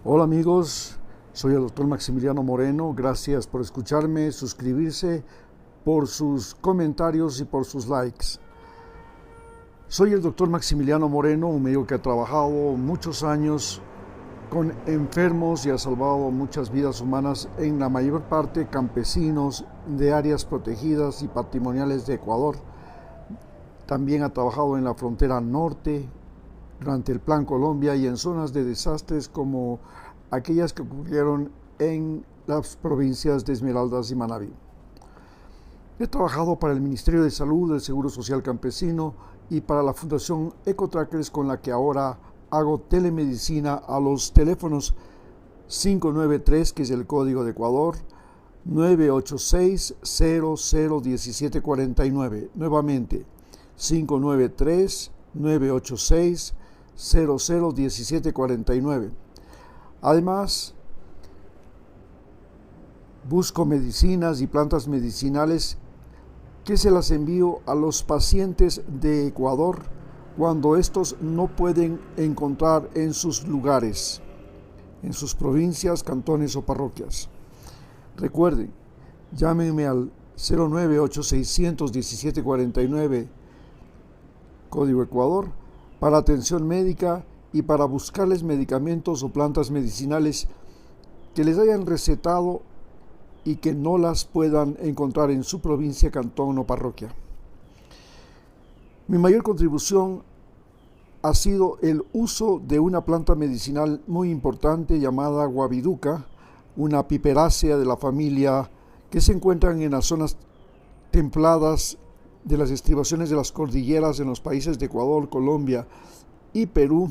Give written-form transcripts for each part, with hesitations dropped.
Hola amigos, soy el doctor Maximiliano Moreno. Gracias por escucharme, suscribirse, por sus comentarios y por sus likes. Soy el doctor Maximiliano Moreno, un médico que ha trabajado muchos años con enfermos y ha salvado muchas vidas humanas, en la mayor parte campesinos de áreas protegidas y patrimoniales de Ecuador. También ha trabajado en la frontera norte, durante el Plan Colombia y en zonas de desastres como aquellas que ocurrieron en las provincias de Esmeraldas y Manabí. He trabajado para el Ministerio de Salud, el Seguro Social Campesino y para la Fundación Ecotrackers, con la que ahora hago telemedicina a los teléfonos 593, que es el código de Ecuador, 986-001749. Nuevamente, 593-986-001749. Además, busco medicinas y plantas medicinales que se las envío a los pacientes de Ecuador cuando estos no pueden encontrar en sus lugares, en sus provincias, cantones o parroquias. Recuerden, llámenme al 098-600-1749, código Ecuador, para atención médica y para buscarles medicamentos o plantas medicinales que les hayan recetado y que no las puedan encontrar en su provincia, cantón o parroquia. Mi mayor contribución ha sido el uso de una planta medicinal muy importante llamada guabiduca, una piperácea de la familia que se encuentran en las zonas templadas de las estribaciones de las cordilleras en los países de Ecuador, Colombia y Perú.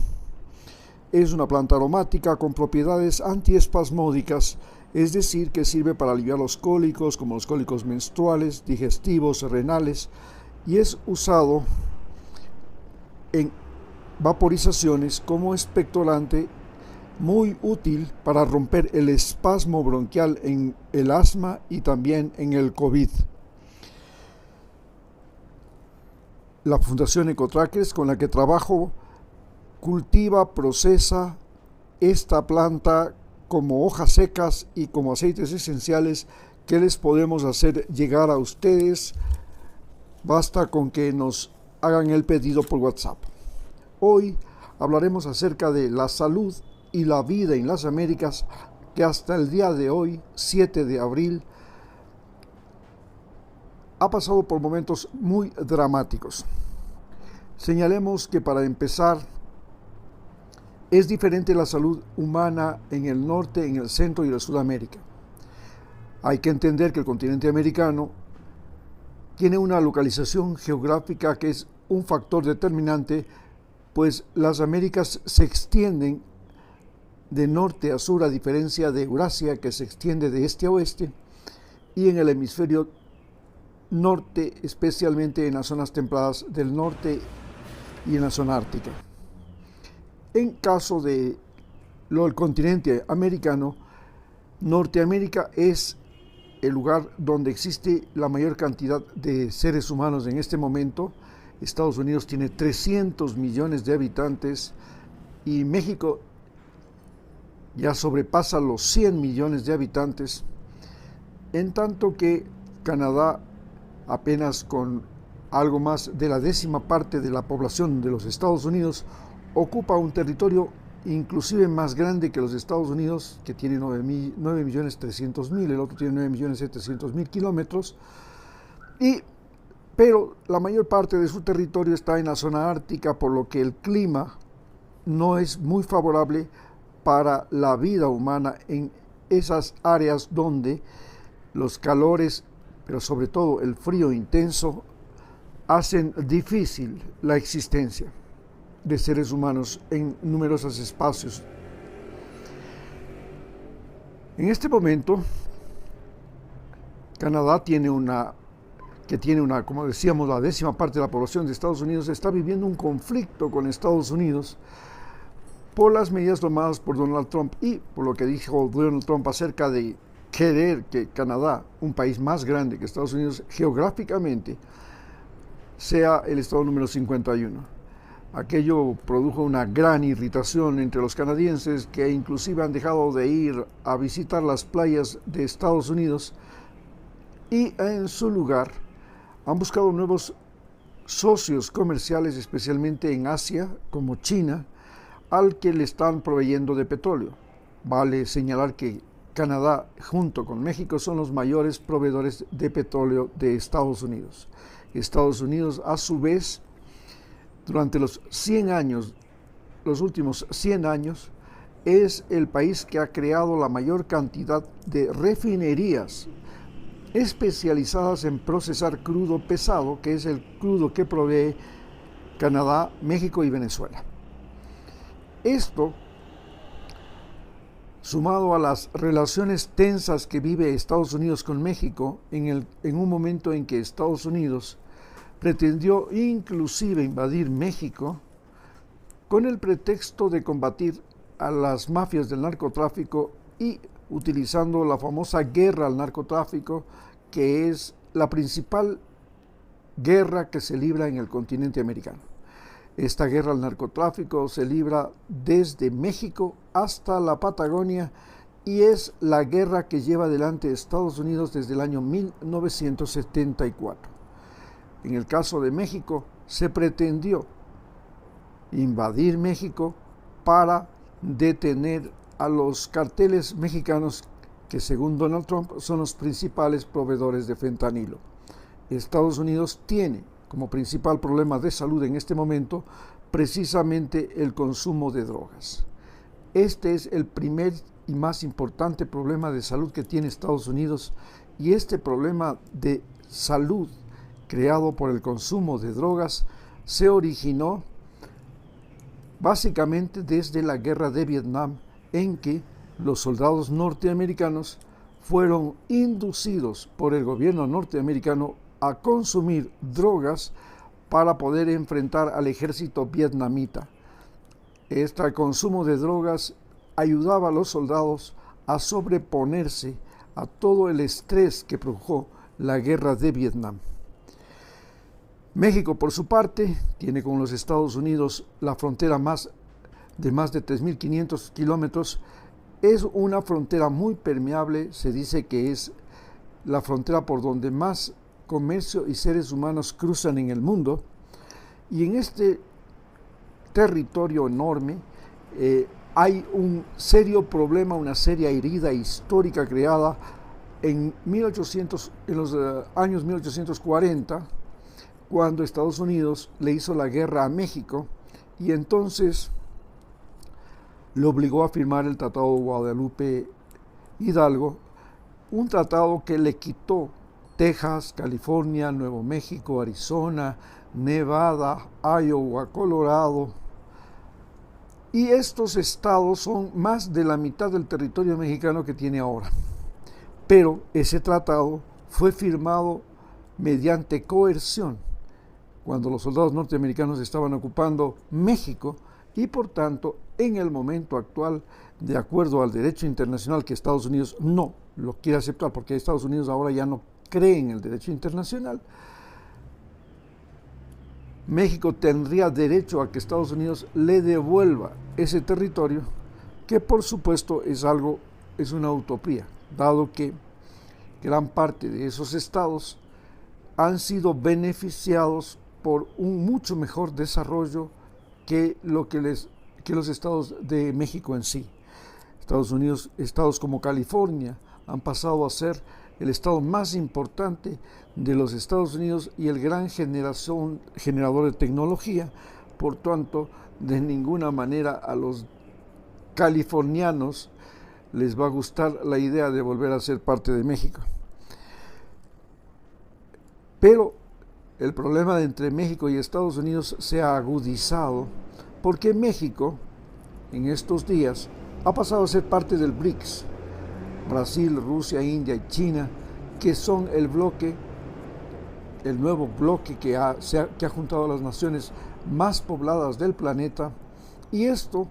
Es una planta aromática con propiedades antiespasmódicas, es decir, que sirve para aliviar los cólicos, como los cólicos menstruales, digestivos, renales, y es usado en vaporizaciones como expectorante, muy útil para romper el espasmo bronquial en el asma y también en el COVID. La Fundación Ecotrackers, con la que trabajo, cultiva, procesa esta planta como hojas secas y como aceites esenciales que les podemos hacer llegar a ustedes. Basta con que nos hagan el pedido por WhatsApp. Hoy hablaremos acerca de la salud y la vida en las Américas, que hasta el día de hoy, 7 de abril, ha pasado por momentos muy dramáticos. Señalemos que, para empezar, es diferente la salud humana en el norte, en el centro y en Sudamérica. Hay que entender que el continente americano tiene una localización geográfica que es un factor determinante, pues las Américas se extienden de norte a sur, a diferencia de Eurasia, que se extiende de este a oeste, y en el hemisferio norte, especialmente en las zonas templadas del norte y en la zona ártica. En caso del continente americano, Norteamérica es el lugar donde existe la mayor cantidad de seres humanos en este momento. Estados Unidos tiene 300 millones de habitantes y México ya sobrepasa los 100 millones de habitantes, en tanto que Canadá, apenas con algo más de la 10ª parte de la población de los Estados Unidos, ocupa un territorio inclusive más grande que los Estados Unidos, que tiene 9.300.000, el otro tiene 9.700.000 kilómetros, pero la mayor parte de su territorio está en la zona ártica, por lo que el clima no es muy favorable para la vida humana en esas áreas donde los calores, pero sobre todo el frío intenso, hacen difícil la existencia de seres humanos en numerosos espacios. En este momento, Canadá como decíamos, la 10ª parte de la población de Estados Unidos, está viviendo un conflicto con Estados Unidos por las medidas tomadas por Donald Trump y por lo que dijo Donald Trump acerca de querer que Canadá, un país más grande que Estados Unidos geográficamente, sea el estado número 51. Aquello produjo una gran irritación entre los canadienses, que inclusive han dejado de ir a visitar las playas de Estados Unidos y en su lugar han buscado nuevos socios comerciales, especialmente en Asia, como China, al que le están proveyendo de petróleo. Vale señalar que Canadá, junto con México, son los mayores proveedores de petróleo de Estados Unidos. Estados Unidos, a su vez, durante los últimos 100 años, es el país que ha creado la mayor cantidad de refinerías especializadas en procesar crudo pesado, que es el crudo que provee Canadá, México y Venezuela. Esto, sumado a las relaciones tensas que vive Estados Unidos con México, en un momento en que Estados Unidos pretendió inclusive invadir México con el pretexto de combatir a las mafias del narcotráfico y utilizando la famosa guerra al narcotráfico, que es la principal guerra que se libra en el continente americano. Esta guerra al narcotráfico se libra desde México hasta la Patagonia y es la guerra que lleva adelante Estados Unidos desde el año 1974. En el caso de México, se pretendió invadir México para detener a los carteles mexicanos que, según Donald Trump, son los principales proveedores de fentanilo. Estados Unidos tiene como principal problema de salud en este momento precisamente el consumo de drogas. Este es el primer y más importante problema de salud que tiene Estados Unidos, y este problema de salud creado por el consumo de drogas se originó básicamente desde la guerra de Vietnam, en que los soldados norteamericanos fueron inducidos por el gobierno norteamericano a consumir drogas para poder enfrentar al ejército vietnamita. Este consumo de drogas ayudaba a los soldados a sobreponerse a todo el estrés que produjo la guerra de Vietnam. México, por su parte, tiene con los Estados Unidos la frontera de más de 3.500 kilómetros. Es una frontera muy permeable, se dice que es la frontera por donde más comercio y seres humanos cruzan en el mundo, y en este territorio enorme hay un serio problema, una seria herida histórica creada en los años 1840, cuando Estados Unidos le hizo la guerra a México y entonces lo obligó a firmar el Tratado de Guadalupe Hidalgo, un tratado que le quitó Texas, California, Nuevo México, Arizona, Nevada, Iowa, Colorado, y estos estados son más de la mitad del territorio mexicano que tiene ahora. Pero ese tratado fue firmado mediante coerción, cuando los soldados norteamericanos estaban ocupando México, y por tanto, en el momento actual, de acuerdo al derecho internacional que Estados Unidos no lo quiere aceptar, porque Estados Unidos ahora ya no cree en el derecho internacional, México tendría derecho a que Estados Unidos le devuelva ese territorio, que por supuesto es una utopía, dado que gran parte de esos estados han sido beneficiados por un mucho mejor desarrollo que los estados de México en sí. Estados Unidos, estados como California, han pasado a ser el estado más importante de los Estados Unidos y el gran generador de tecnología. Por tanto, de ninguna manera a los californianos les va a gustar la idea de volver a ser parte de México. Pero el problema entre México y Estados Unidos se ha agudizado porque México, en estos días, ha pasado a ser parte del BRICS. Brasil, Rusia, India y China, que son el nuevo bloque que ha juntado a las naciones más pobladas del planeta, y esto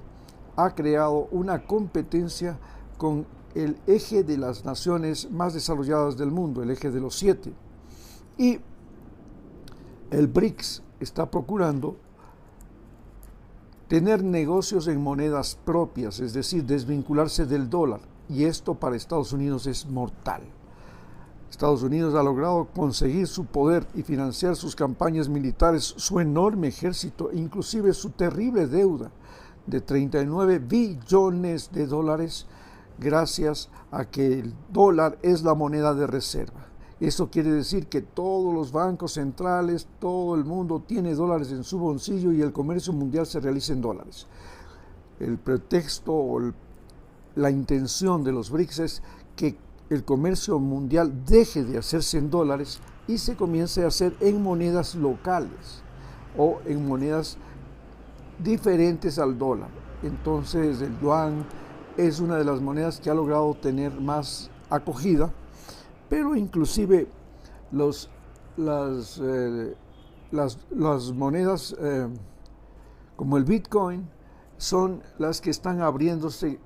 ha creado una competencia con el eje de las naciones más desarrolladas del mundo, el eje de los 7. Y el BRICS está procurando tener negocios en monedas propias, es decir, desvincularse del dólar. Y esto para Estados Unidos es mortal. Estados Unidos ha logrado conseguir su poder y financiar sus campañas militares, su enorme ejército, inclusive su terrible deuda de 39 billones de dólares, gracias a que el dólar es la moneda de reserva. Eso quiere decir que todos los bancos centrales, todo el mundo tiene dólares en su bolsillo y el comercio mundial se realiza en dólares. El pretexto o la intención de los BRICS es que el comercio mundial deje de hacerse en dólares y se comience a hacer en monedas locales o en monedas diferentes al dólar. Entonces el yuan es una de las monedas que ha logrado tener más acogida, pero inclusive las monedas como el Bitcoin son las que están abriéndose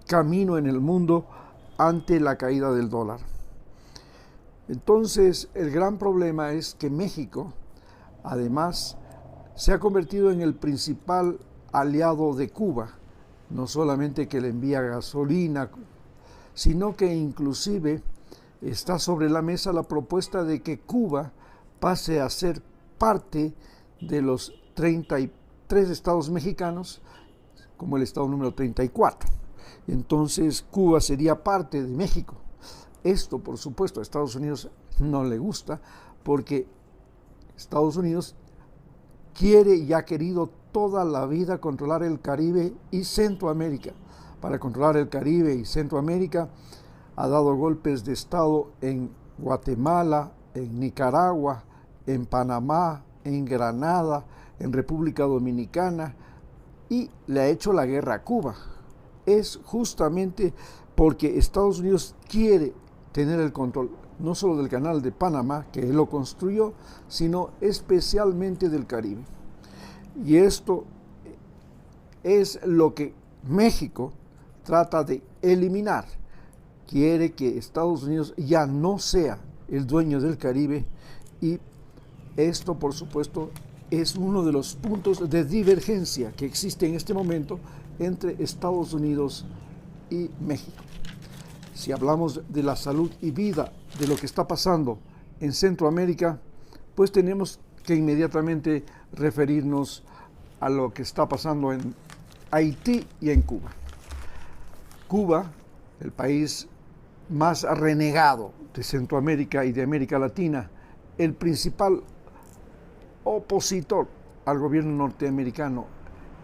camino en el mundo ante la caída del dólar. Entonces el gran problema es que México además se ha convertido en el principal aliado de Cuba, no solamente que le envía gasolina, sino que inclusive está sobre la mesa la propuesta de que Cuba pase a ser parte de los 33 estados mexicanos, como el estado número 34. Entonces Cuba sería parte de México. Esto, por supuesto, a Estados Unidos no le gusta, porque Estados Unidos quiere y ha querido toda la vida controlar el Caribe y Centroamérica. Para controlar el Caribe y Centroamérica ha dado golpes de Estado en Guatemala, en Nicaragua, en Panamá, en Granada, en República Dominicana, y le ha hecho la guerra a Cuba. Es justamente porque Estados Unidos quiere tener el control no solo del canal de Panamá, que él lo construyó, sino especialmente del Caribe. Y esto es lo que México trata de eliminar. Quiere que Estados Unidos ya no sea el dueño del Caribe, y esto, por supuesto, es uno de los puntos de divergencia que existe en este momento entre Estados Unidos y México. Si hablamos de la salud y vida de lo que está pasando en Centroamérica, pues tenemos que inmediatamente referirnos a lo que está pasando en Haití y en Cuba. Cuba, el país más renegado de Centroamérica y de América Latina, el principal opositor al gobierno norteamericano,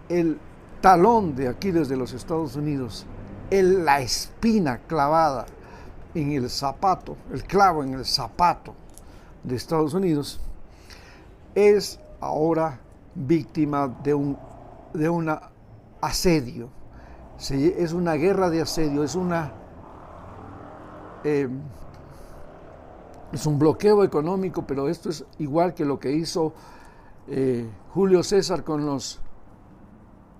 el talón de Aquiles de los Estados Unidos, la espina clavada en el zapato, el clavo en el zapato de Estados Unidos, es ahora víctima de un asedio. Es una guerra de asedio, es un bloqueo económico, pero esto es igual que lo que hizo Julio César con los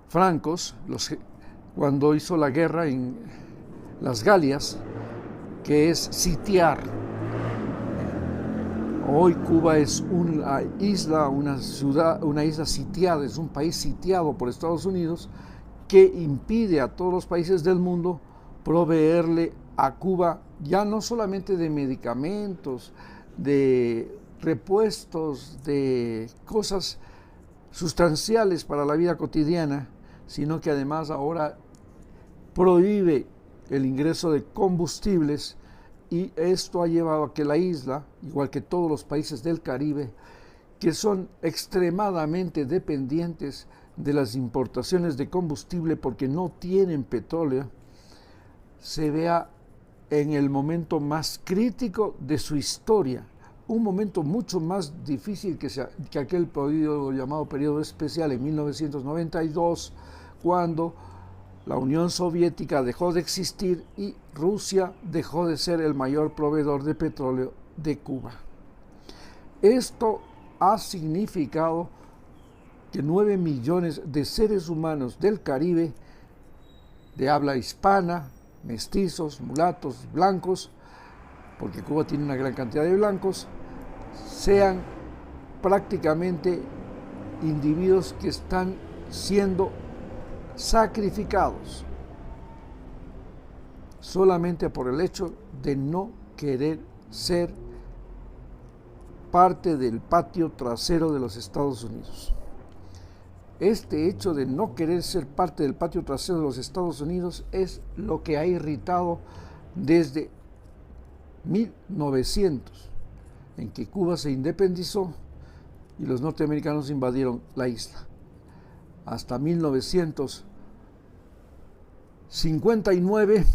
francos, cuando hizo la guerra en las Galias, que es sitiar. Hoy Cuba es una isla, una isla sitiada, es un país sitiado por Estados Unidos, que impide a todos los países del mundo proveerle a Cuba ya no solamente de medicamentos, de repuestos, de cosas sustanciales para la vida cotidiana, sino que además ahora prohíbe el ingreso de combustibles, y esto ha llevado a que la isla, igual que todos los países del Caribe, que son extremadamente dependientes de las importaciones de combustible porque no tienen petróleo, se vea en el momento más crítico de su historia, un momento mucho más difícil que aquel llamado periodo especial en 1992, cuando la Unión Soviética dejó de existir y Rusia dejó de ser el mayor proveedor de petróleo de Cuba. Esto ha significado que 9 millones de seres humanos del Caribe, de habla hispana, mestizos, mulatos, blancos, porque Cuba tiene una gran cantidad de blancos, sean prácticamente individuos que están siendo sacrificados solamente por el hecho de no querer ser parte del patio trasero de los Estados Unidos. Este hecho de no querer ser parte del patio trasero de los Estados Unidos es lo que ha irritado desde 1900, en que Cuba se independizó y los norteamericanos invadieron la isla. Hasta 1959,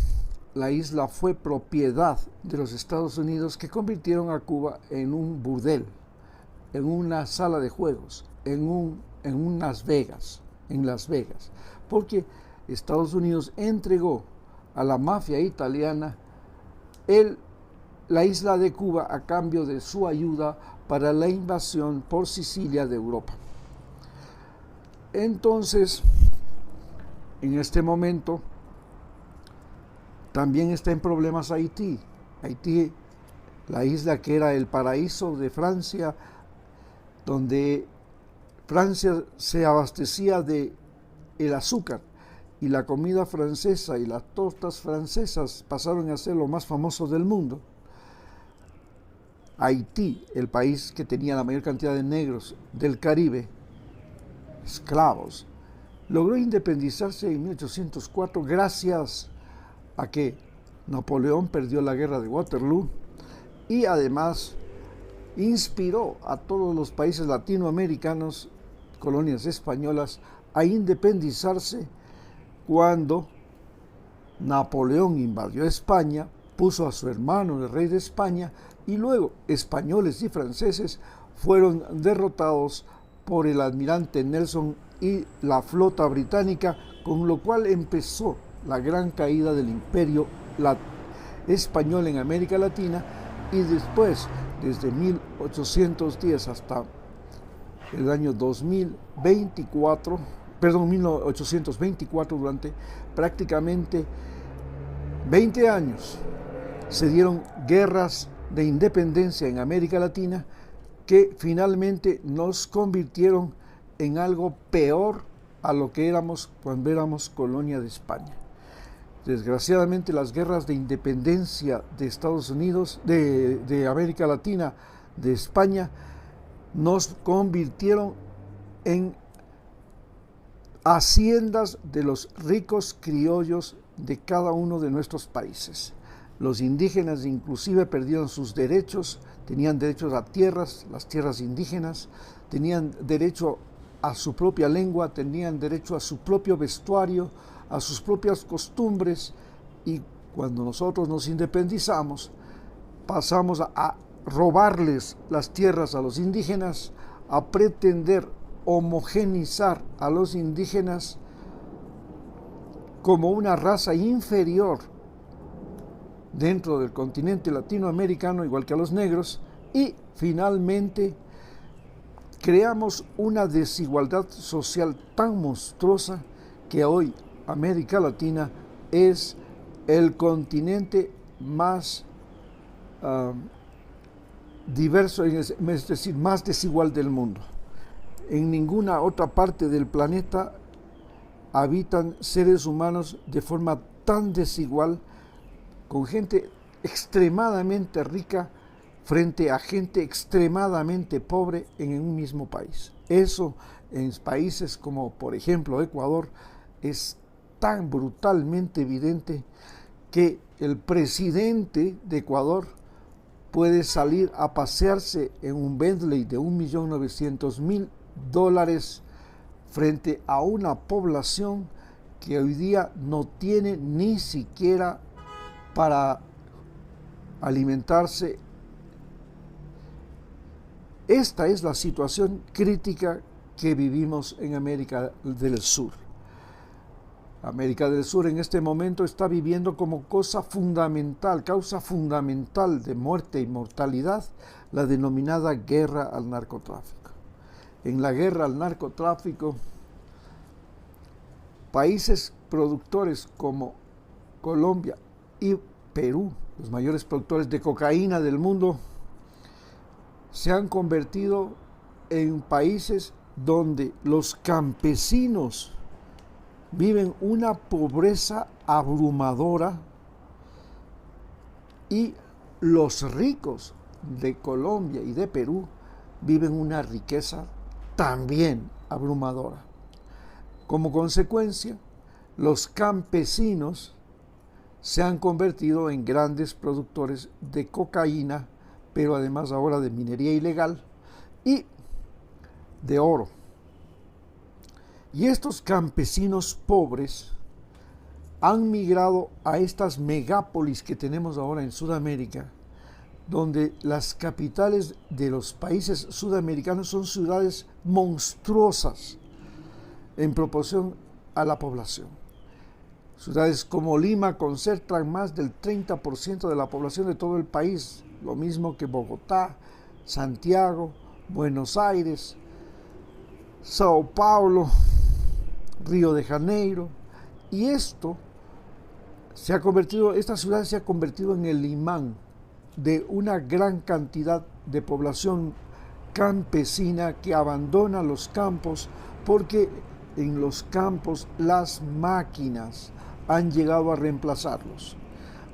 la isla fue propiedad de los Estados Unidos, que convirtieron a Cuba en un burdel, en una sala de juegos, en Las Vegas, porque Estados Unidos entregó a la mafia italiana la isla de Cuba a cambio de su ayuda para la invasión por Sicilia de Europa. Entonces, en este momento, también está en problemas Haití. Haití, la isla que era el paraíso de Francia, donde Francia se abastecía de el azúcar, y la comida francesa y las tortas francesas pasaron a ser lo más famoso del mundo. Haití, el país que tenía la mayor cantidad de negros del Caribe, esclavos, logró independizarse en 1804 gracias a que Napoleón perdió la guerra de Waterloo y además inspiró a todos los países latinoamericanos, colonias españolas, a independizarse cuando Napoleón invadió España, puso a su hermano el rey de España, y luego españoles y franceses fueron derrotados por el almirante Nelson y la flota británica, con lo cual empezó la gran caída del imperio español en América Latina, y después, desde 1810 hasta el año 1824, durante prácticamente 20 años, se dieron guerras de independencia en América Latina que finalmente nos convirtieron en algo peor a lo que éramos cuando éramos colonia de España. Desgraciadamente, las guerras de independencia de Estados Unidos, de América Latina, de España, nos convirtieron en haciendas de los ricos criollos de cada uno de nuestros países. Los indígenas inclusive perdieron sus derechos, tenían derechos a tierras, las tierras indígenas, tenían derecho a su propia lengua, tenían derecho a su propio vestuario, a sus propias costumbres, y cuando nosotros nos independizamos, pasamos a robarles las tierras a los indígenas, a pretender homogeneizar a los indígenas como una raza inferior dentro del continente latinoamericano, igual que a los negros, y finalmente creamos una desigualdad social tan monstruosa que hoy América Latina es el continente más diverso, es decir, más desigual del mundo. En ninguna otra parte del planeta habitan seres humanos de forma tan desigual, con gente extremadamente rica frente a gente extremadamente pobre en un mismo país. Eso en países como, por ejemplo, Ecuador, es tan brutalmente evidente que el presidente de Ecuador puede salir a pasearse en un Bentley de $1.900.000 frente a una población que hoy día no tiene ni siquiera para alimentarse. Esta es la situación crítica que vivimos en América del Sur. América del Sur en este momento está viviendo como causa fundamental de muerte y mortalidad, la denominada guerra al narcotráfico. En la guerra al narcotráfico, países productores como Colombia y Perú, los mayores productores de cocaína del mundo, se han convertido en países donde los campesinos viven una pobreza abrumadora y los ricos de Colombia y de Perú viven una riqueza también abrumadora. Como consecuencia, los campesinos se han convertido en grandes productores de cocaína, pero además ahora de minería ilegal y de oro. Y estos campesinos pobres han migrado a estas megápolis que tenemos ahora en Sudamérica, donde las capitales de los países sudamericanos son ciudades monstruosas en proporción a la población. Ciudades como Lima concentran más del 30% de la población de todo el país, lo mismo que Bogotá, Santiago, Buenos Aires, Sao Paulo, Río de Janeiro, y esta ciudad se ha convertido en el imán de una gran cantidad de población campesina que abandona los campos porque en los campos las máquinas han llegado a reemplazarlos.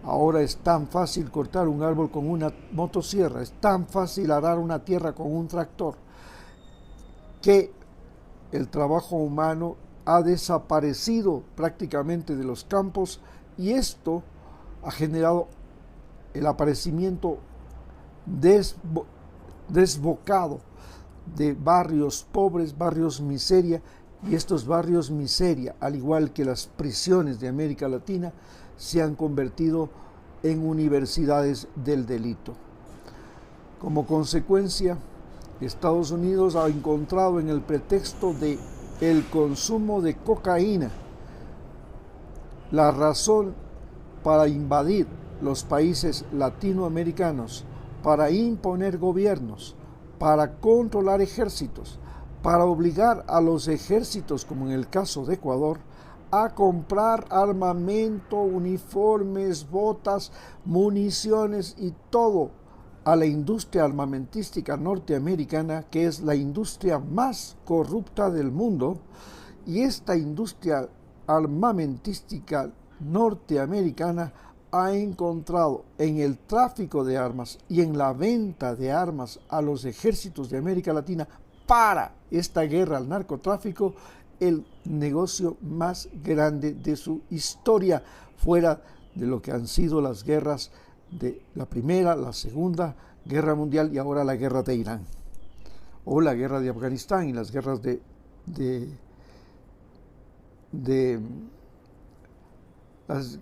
Ahora es tan fácil cortar un árbol con una motosierra, es tan fácil arar una tierra con un tractor, que el trabajo humano ha desaparecido prácticamente de los campos, y esto ha generado el aparecimiento desbocado de barrios pobres, barrios miseria, y estos barrios miseria, al igual que las prisiones de América Latina, se han convertido en universidades del delito. Como consecuencia, Estados Unidos ha encontrado en el pretexto de el consumo de cocaína la razón para invadir los países latinoamericanos, para imponer gobiernos, para controlar ejércitos, para obligar a los ejércitos, como en el caso de Ecuador, a comprar armamento, uniformes, botas, municiones y todo a la industria armamentística norteamericana, que es la industria más corrupta del mundo. Y esta industria armamentística norteamericana ha encontrado en el tráfico de armas y en la venta de armas a los ejércitos de América Latina para esta guerra al narcotráfico el negocio más grande de su historia, fuera de lo que han sido las guerras de la Primera, la Segunda Guerra Mundial y ahora la guerra de Irán, o la guerra de Afganistán y las guerras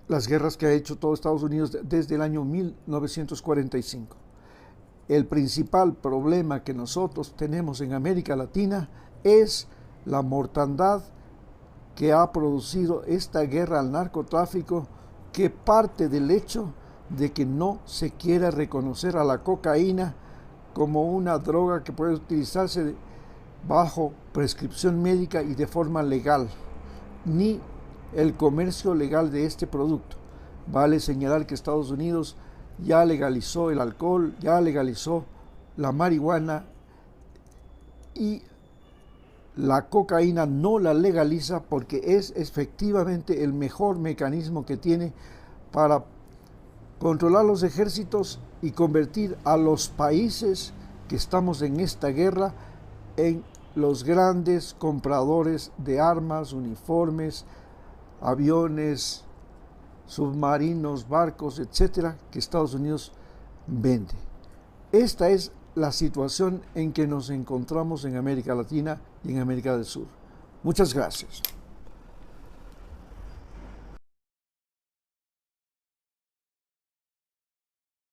las guerras que ha hecho todo Estados Unidos desde el año 1945. El principal problema que nosotros tenemos en América Latina es la mortandad que ha producido esta guerra al narcotráfico, que parte del hecho de que no se quiera reconocer a la cocaína como una droga que puede utilizarse bajo prescripción médica y de forma legal, ni el comercio legal de este producto. Vale señalar que Estados Unidos ya legalizó el alcohol, ya legalizó la marihuana, y la cocaína no la legaliza porque es efectivamente el mejor mecanismo que tiene para controlar los ejércitos y convertir a los países que estamos en esta guerra en los grandes compradores de armas, uniformes, aviones, submarinos, barcos, etcétera, que Estados Unidos vende. Esta es la situación en que nos encontramos en América Latina y en América del Sur. Muchas gracias.